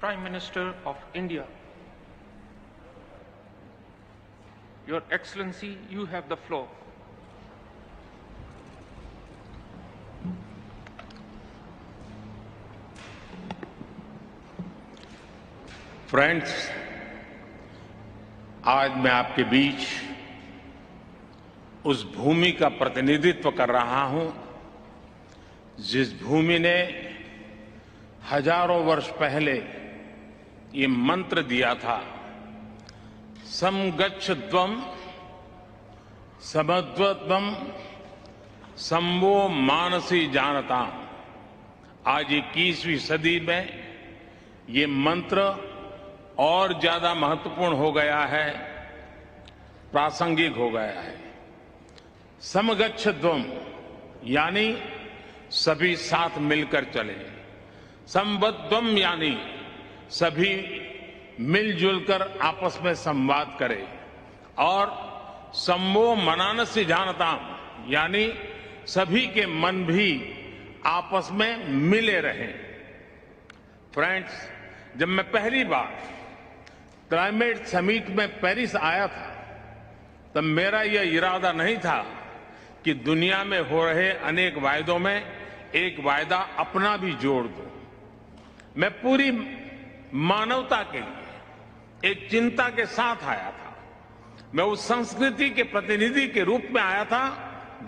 Prime Minister of India. Your Excellency, you have the floor. Friends, आज मैं आपके बीच उस भूमि का प्रतिनिधित्व कर रहा हूं जिस भूमि ने हजारों वर्ष पहले ये मंत्र दिया था, समगच्छध्वम् समध्वत्वम् संवो मानसी जानताम्। आज 21वीं सदी में ये मंत्र और ज्यादा महत्वपूर्ण हो गया है, प्रासंगिक हो गया है। समगच्छध्वम् यानी सभी साथ मिलकर चले, संबद्धम यानी सभी मिलजुल कर आपस में संवाद करें, और संवो मनानसी जानताम् यानी सभी के मन भी आपस में मिले रहें। फ्रेंड्स, जब मैं पहली बार क्लाइमेट समिट में पेरिस आया था, तब मेरा यह इरादा नहीं था कि दुनिया में हो रहे अनेक वायदों में एक वायदा अपना भी जोड़ दूं। मैं पूरी मानवता के लिए एक चिंता के साथ आया था। मैं उस संस्कृति के प्रतिनिधि के रूप में आया था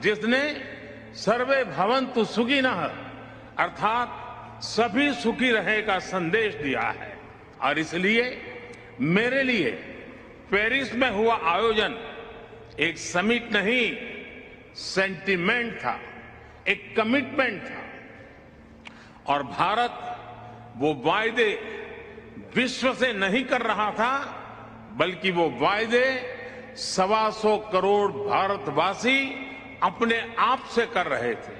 जिसने सर्वे भवन्तु सुखिनः अर्थात सभी सुखी रहे का संदेश दिया है। और इसलिए मेरे लिए पेरिस में हुआ आयोजन एक समिट नहीं, सेंटिमेंट था, एक कमिटमेंट था। और भारत वो वायदे विश्व से नहीं कर रहा था, बल्कि वो वायदे 125 करोड़ भारतवासी अपने आप से कर रहे थे।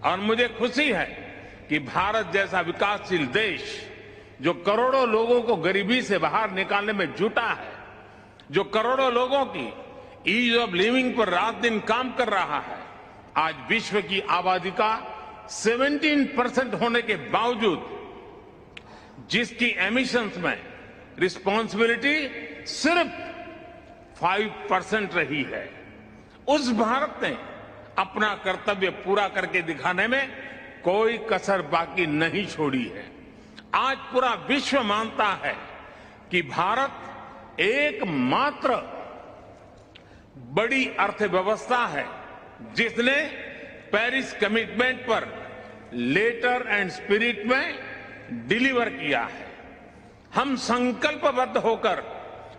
और मुझे खुशी है कि भारत जैसा विकासशील देश, जो करोड़ों लोगों को गरीबी से बाहर निकालने में जुटा है, जो करोड़ों लोगों की ईज ऑफ लिविंग पर रात दिन काम कर रहा है, आज विश्व की आबादी का 17% होने के बावजूद जिसकी एमिशंस में रिस्पॉन्सिबिलिटी सिर्फ 5% रही है, उस भारत ने अपना कर्तव्य पूरा करके दिखाने में कोई कसर बाकी नहीं छोड़ी है। आज पूरा विश्व मानता है कि भारत एकमात्र बड़ी अर्थव्यवस्था है जिसने पेरिस कमिटमेंट पर लेटर एंड स्पिरिट में डिलीवर किया है। हम संकल्पबद्ध होकर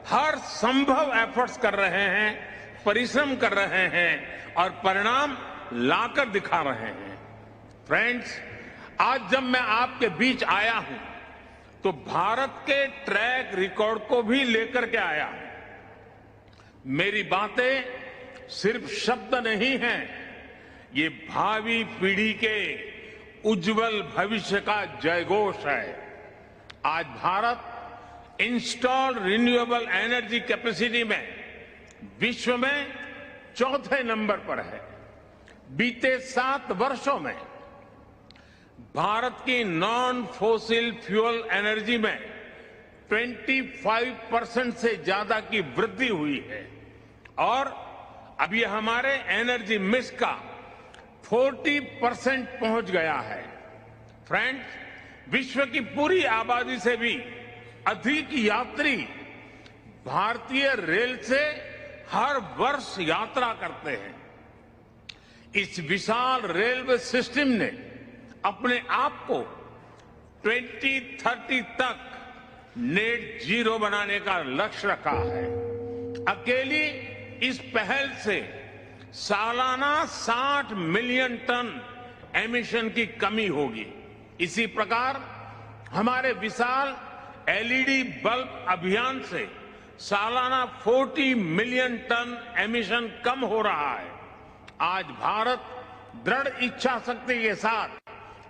हर संभव एफर्ट्स कर रहे हैं, परिश्रम कर रहे हैं और परिणाम लाकर दिखा रहे हैं। फ्रेंड्स, आज जब मैं आपके बीच आया हूं तो भारत के ट्रैक रिकॉर्ड को भी लेकर के आया हूं। मेरी बातें सिर्फ शब्द नहीं हैं, ये भावी पीढ़ी के उज्जवल भविष्य का जयघोष है। आज Bharat installed renewable energy capacity में विश्व में चौथे नंबर पर है। बीते 7 वर्षों में भारत की नॉन फॉसिल फ्यूल एनर्जी में 25% से ज्यादा की वृद्धि हुई है, और अब ये हमारे एनर्जी मिक्स का 40% पहुंच गया है। फ्रेंड्स, विश्व की पूरी आबादी से भी अधिक यात्री भारतीय रेल से हर वर्ष यात्रा करते हैं। इस विशाल रेलवे सिस्टम ने अपने आप को 2030 तक नेट जीरो बनाने का लक्ष्य रखा है। अकेली इस पहल से सालाना 60 मिलियन टन एमिशन की कमी होगी। इसी प्रकार हमारे विशाल एलईडी बल्ब अभियान से सालाना 40 मिलियन टन एमिशन कम हो रहा है। आज भारत दृढ़ इच्छा शक्ति के साथ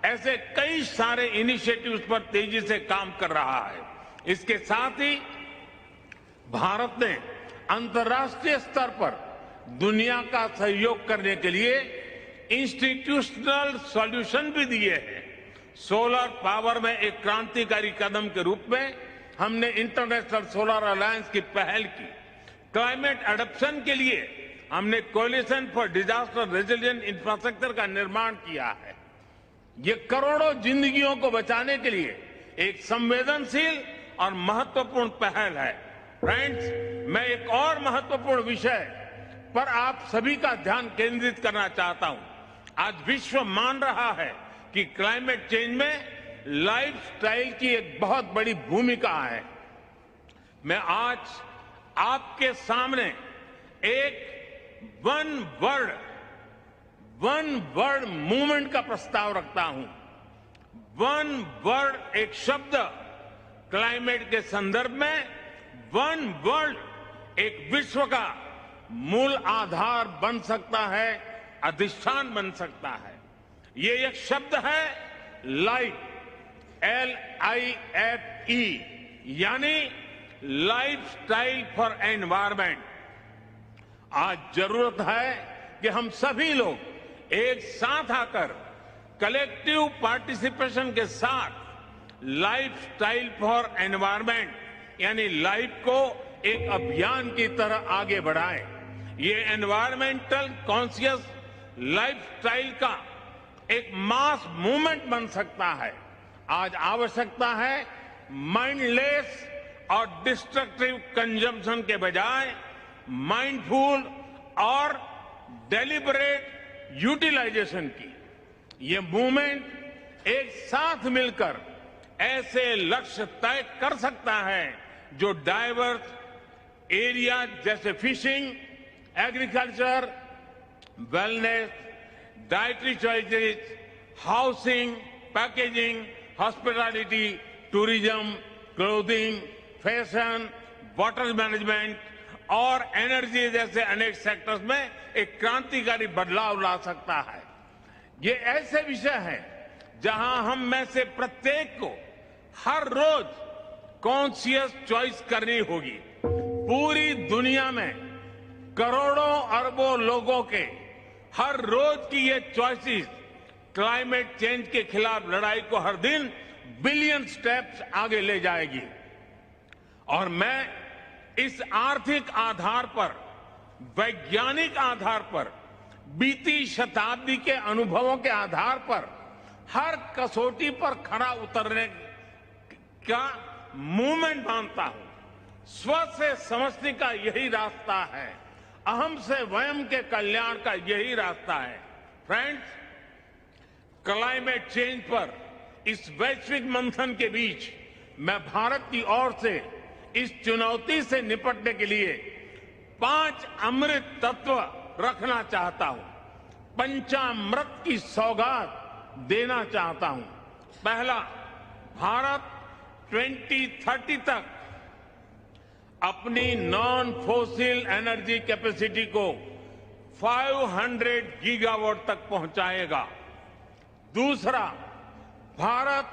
ऐसे कई सारे इनिशिएटिव्स पर तेजी से काम कर रहा है। इसके साथ ही भारत ने अंतर्राष्ट्रीय स्तर पर दुनिया का सहयोग करने के लिए इंस्टीट्यूशनल सॉल्यूशन भी दिए हैं। सोलर पावर में एक क्रांतिकारी कदम के रूप में हमने इंटरनेशनल सोलर अलायंस की पहल की। क्लाइमेट एडप्शन के लिए हमने coalition for disaster resilient infrastructure का निर्माण किया है। ये करोड़ों जिंदगियों को बचाने के लिए एक संवेदनशील और महत्वपूर्ण पहल है। फ्रेंड्स, मैं एक और महत्वपूर्ण विषय पर आप सभी का ध्यान केंद्रित करना चाहता हूं। आज विश्व मान रहा है कि क्लाइमेट चेंज में लाइफस्टाइल की एक बहुत बड़ी भूमिका है। मैं आज आपके सामने एक वन वर्ल्ड मूवमेंट का प्रस्ताव रखता हूं। वन वर्ल्ड एक शब्द क्लाइमेट के संदर्भ में वन वर्ल्ड एक विश्व का मूल आधार बन सकता है, अधिष्ठान बन सकता है। ये एक शब्द है लाइफ, LIFE, यानी लाइफस्टाइल फॉर एनवायरमेंट। आज जरूरत है कि हम सभी लोग एक साथ आकर कलेक्टिव पार्टिसिपेशन के साथ लाइफस्टाइल फॉर एनवायरमेंट यानी लाइफ को एक अभियान की तरह आगे बढ़ाएं। ये एनवायरमेंटल कॉन्शियस लाइफस्टाइल का एक मास मूवमेंट बन सकता है। आज आवश्यकता है माइंडलेस और डिस्ट्रक्टिव कंजम्पशन के बजाय माइंडफुल और डेलिबरेट यूटिलाइजेशन की। ये मूवमेंट एक साथ मिलकर ऐसे लक्ष्य तय कर सकता है जो डाइवर्स एरिया जैसे fishing, agriculture, wellness, dietary choices, housing, packaging, hospitality, tourism, clothing, fashion, water management और एनर्जी जैसे अनेक सेक्टर्स में एक क्रांतिकारी बदलाव ला सकता है। ये ऐसे विषय हैं जहां हम में से प्रत्येक को हर रोज कॉन्शियस चॉइस करनी होगी। पूरी दुनिया में करोड़ों अरबों लोगों के हर रोज की ये चॉइसेस क्लाइमेट चेंज के खिलाफ लड़ाई को हर दिन बिलियन स्टेप्स आगे ले जाएगी। और मैं इस आर्थिक आधार पर, वैज्ञानिक आधार पर, बीती शताब्दी के अनुभवों के आधार पर हर कसौटी पर खरा उतरने का मूवमेंट मानता हूं। स्व से समष्टि का यही रास्ता है, अहम से वयम के कल्याण का यही रास्ता है। फ्रेंड्स, क्लाइमेट चेंज पर इस वैश्विक मंथन के बीच मैं भारत की ओर से इस चुनौती से निपटने के लिए 5 अमृत तत्व रखना चाहता हूं, पंचामृत की सौगात देना चाहता हूं। पहला, भारत 2030 तक अपनी नॉन फोसिल एनर्जी कैपेसिटी को 500 गीगावाट तक पहुंचाएगा। दूसरा, भारत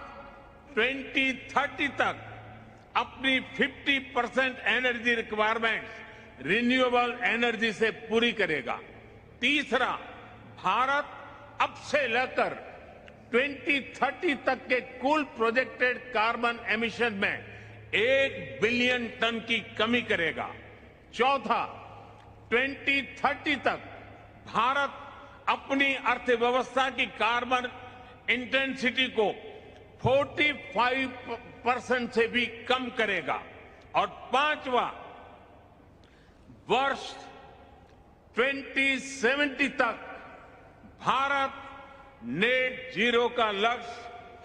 2030 तक अपनी 50% एनर्जी रिक्वायरमेंट्स रिन्यूएबल एनर्जी से पूरी करेगा। तीसरा, भारत अब से लेकर 2030 तक के कुल प्रोजेक्टेड कार्बन एमिशन में 1 बिलियन टन की कमी करेगा। चौथा, 2030 तक भारत अपनी अर्थव्यवस्था की कार्बन इंटेंसिटी को 45% से भी कम करेगा। और पांचवा, वर्ष 2070 तक भारत नेट जीरो का लक्ष्य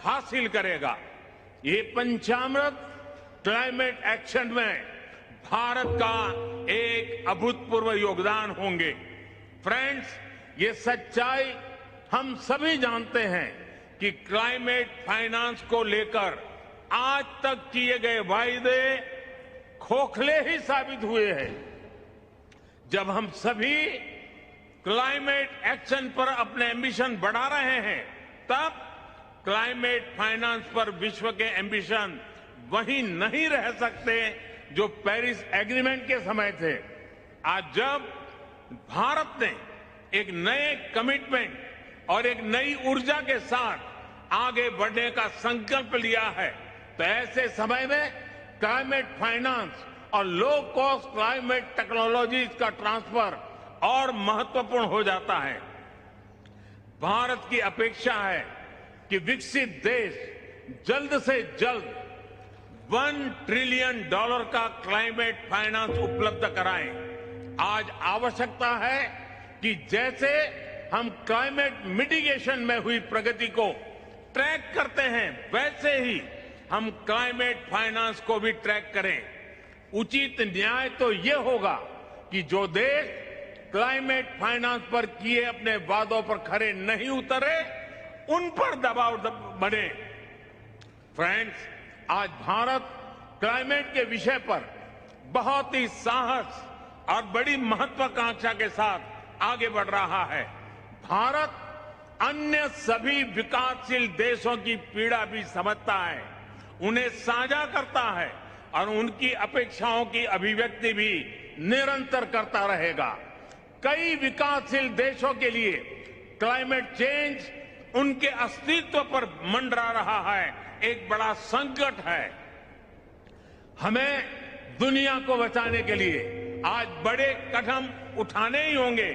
हासिल करेगा। ये पंचामृत क्लाइमेट एक्शन में भारत का एक अभूतपूर्व योगदान होंगे। फ्रेंड्स, ये सच्चाई हम सभी जानते हैं कि क्लाइमेट फाइनेंस को लेकर आज तक किए गए वायदे खोखले ही साबित हुए हैं। जब हम सभी क्लाइमेट एक्शन पर अपने एम्बिशन बढ़ा रहे हैं, तब क्लाइमेट फाइनेंस पर विश्व के एम्बिशन वही नहीं रह सकते जो पेरिस एग्रीमेंट के समय थे। आज जब भारत ने एक नए कमिटमेंट और एक नई ऊर्जा के साथ आगे बढ़ने का संकल्प लिया है, तो ऐसे समय में क्लाइमेट फाइनेंस और लो कॉस्ट क्लाइमेट टेक्नोलॉजीज का ट्रांसफर और महत्वपूर्ण हो जाता है। भारत की अपेक्षा है कि विकसित देश जल्द से जल्द $1 ट्रिलियन का क्लाइमेट फाइनेंस उपलब्ध कराएं। आज आवश्यकता है कि जैसे हम क्लाइमेट मिटिगेशन में हुई प्रगति को ट्रैक करते हैं, वैसे ही हम क्लाइमेट फाइनेंस को भी ट्रैक करें। उचित न्याय तो ये होगा कि जो देश क्लाइमेट फाइनेंस पर किए अपने वादों पर खरे नहीं उतरे, उन पर दबाव बने। फ्रेंड्स, आज भारत क्लाइमेट के विषय पर बहुत ही साहस और बड़ी महत्वाकांक्षा के साथ आगे बढ़ रहा है। भारत अन्य सभी विकासशील देशों की पीड़ा भी समझता है, उन्हें साझा करता है और उनकी अपेक्षाओं की अभिव्यक्ति भी निरंतर करता रहेगा। कई विकासशील देशों के लिए क्लाइमेट चेंज उनके अस्तित्व पर मंडरा रहा है, एक बड़ा संकट है। हमें दुनिया को बचाने के लिए आज बड़े कदम उठाने ही होंगे।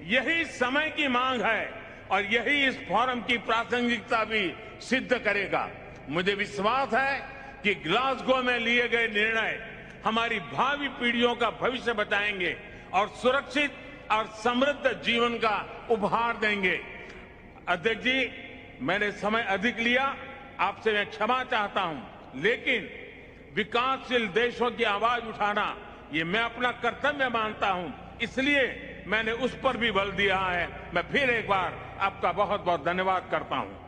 यही समय की मांग है और यही इस फोरम की प्रासंगिकता भी सिद्ध करेगा। मुझे विश्वास है कि ग्लासगो में लिए गए निर्णय हमारी भावी पीढ़ियों का भविष्य बचाएंगे और सुरक्षित और समृद्ध जीवन का उपहार देंगे। अध्यक्ष जी, मैंने समय अधिक लिया, आपसे मैं क्षमा चाहता हूं, लेकिन विकासशील देशों की आवाज उठाना ये मैं अपना कर्तव्य मानता हूं, इसलिए मैंने उस पर भी बल दिया है। मैं फिर एक बार आपका बहुत बहुत धन्यवाद करता हूं।